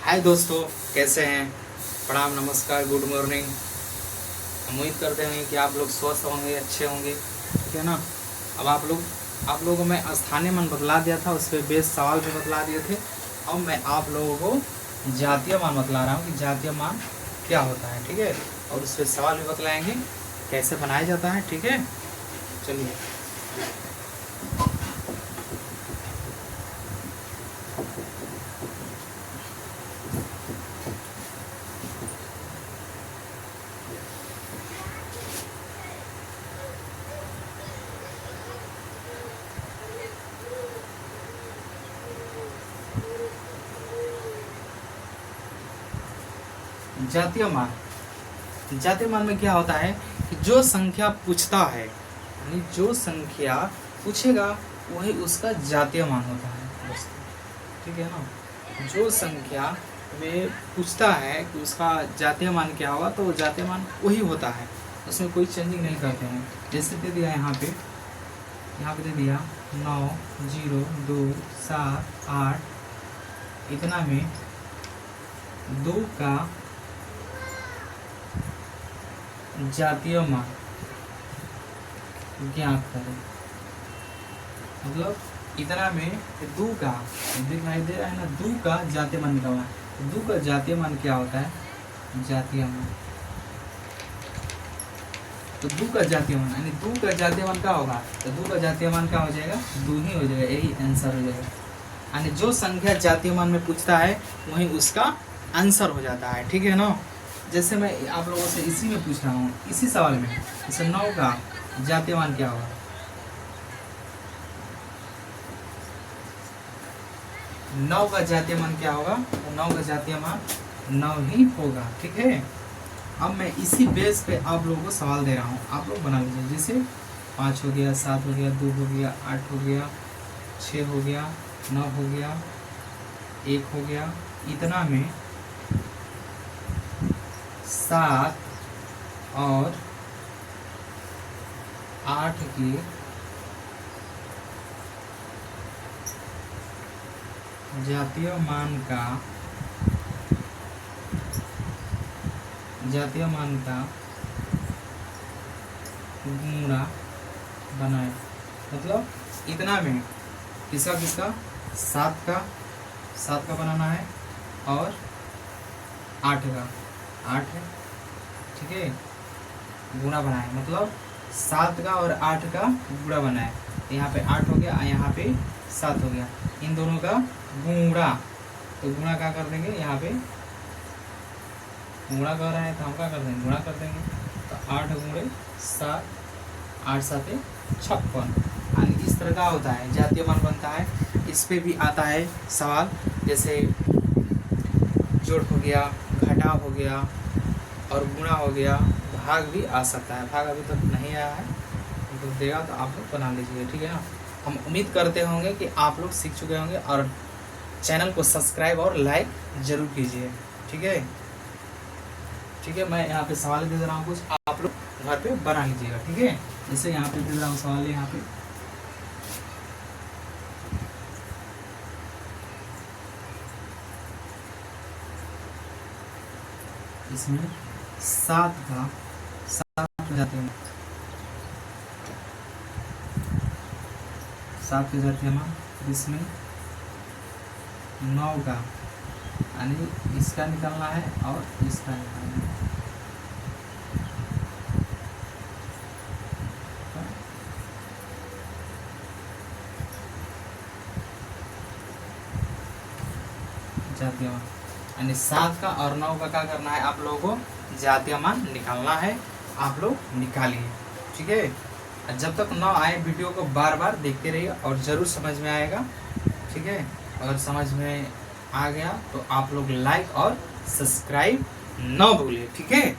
हाय दोस्तों, कैसे हैं? प्रणाम, नमस्कार, गुड मॉर्निंग। उम्मीद करते हैं कि आप लोग स्वस्थ होंगे, अच्छे होंगे, ठीक है ना। अब आप लोगों को मैं स्थानीय मान बतला दिया था, उस पर बेस सवाल भी बतला दिए थे। अब मैं आप लोगों को जातीय मान बतला रहा हूँ कि जातीय मान क्या होता है, ठीक है। और उस पर सवाल भी बतलाएंगे कैसे बनाया जाता है, ठीक है। चलिए, जातीय मान में क्या होता है कि जो संख्या पूछता है, यानी जो संख्या पूछेगा वही उसका जातीय मान होता है दोस्तों, ठीक है ना। जो संख्या में पूछता है कि उसका जातीय मान क्या होगा, तो वो जातीय मान वही होता है, उसमें कोई चेंजिंग नहीं करते हैं। जैसे दे दिया यहाँ पे दे दिया 9 0 2 7 8, इतना में 2 का जातीय मान ज्ञात करें। मतलब इतना में 2 का दिखाई दे रहा है ना, 2 का जातीय मान निकालना है। 2 का जातीय मान क्या होता है? जातीय मान। तो 2 का जातीय मान यानी 2 का जातीय मान क्या होगा? तो 2 का जातीय मान क्या हो जाएगा? 2 ही हो जाएगा, यही आंसर हो जाएगा। यानी जो संख्या जातीय मान में पूछता है वही उसका आंसर हो जाता है, ठीक है ना। जैसे मैं आप लोगों से इसी में पूछ रहा हूँ, इसी सवाल में, जैसे 9 का जातीय मान क्या होगा? 9 का जातीय मान क्या होगा? तो 9 का जातीय मान 9 ही होगा, ठीक है। अब मैं इसी बेस पे आप लोगों को सवाल दे रहा हूँ, आप लोग बना लीजिए। जैसे 5 हो गया, 7 हो गया, 2 हो गया, 8 हो गया, 6 हो गया, 9 हो गया, 1 हो गया, इतना में 7 और 8 के जातीय मान का गुणा बनाए। मतलब इतना में किसका 7 का बनाना है और 8 का 8 है, ठीक है। गुणा बनाए मतलब 7 का और 8 का गुणा बनाए। यहाँ पे 8 हो गया, यहाँ पे 7 हो गया, इन दोनों का गुणा। तो गुणा क्या कर देंगे? यहाँ पे गुणा कर रहे हैं तो हम क्या कर देंगे? गुणा कर देंगे। तो 8 गुणे 7, 8 7 56। यानी इस तरह का होता है, जातीय मान बनता है। इस पे भी आता है सवाल, जैसे जोड़ हो गया, घटाव हो गया और गुणा हो गया, भाग भी आ सकता है। भाग अभी तक नहीं आया है, तो देगा तो आप लोग बना लीजिए, ठीक है ना। हम उम्मीद करते होंगे कि आप लोग सीख चुके होंगे और चैनल को सब्सक्राइब और लाइक जरूर कीजिए, ठीक है। ठीक है, मैं यहाँ पे सवाल दे रहा हूँ, कुछ आप लोग घर पे बना लीजिएगा, ठीक है। जैसे यहाँ पे दे रहा हूँ सवाल, यहाँ पे इसमें 7 जाते हैं, 7 के जाते हैं, इसमें 9 का, यानी इसका निकालना है और इसका निकालना है। जातीय मान यानी 7 का और 9 का क्या करना है? आप लोगों को जातीय मान निकालना है, आप लोग निकालिए, ठीक है। जब तक ना आए वीडियो को बार बार देखते रहिए और ज़रूर समझ में आएगा, ठीक है। अगर समझ में आ गया तो आप लोग लाइक और सब्सक्राइब न भूलिए, ठीक है।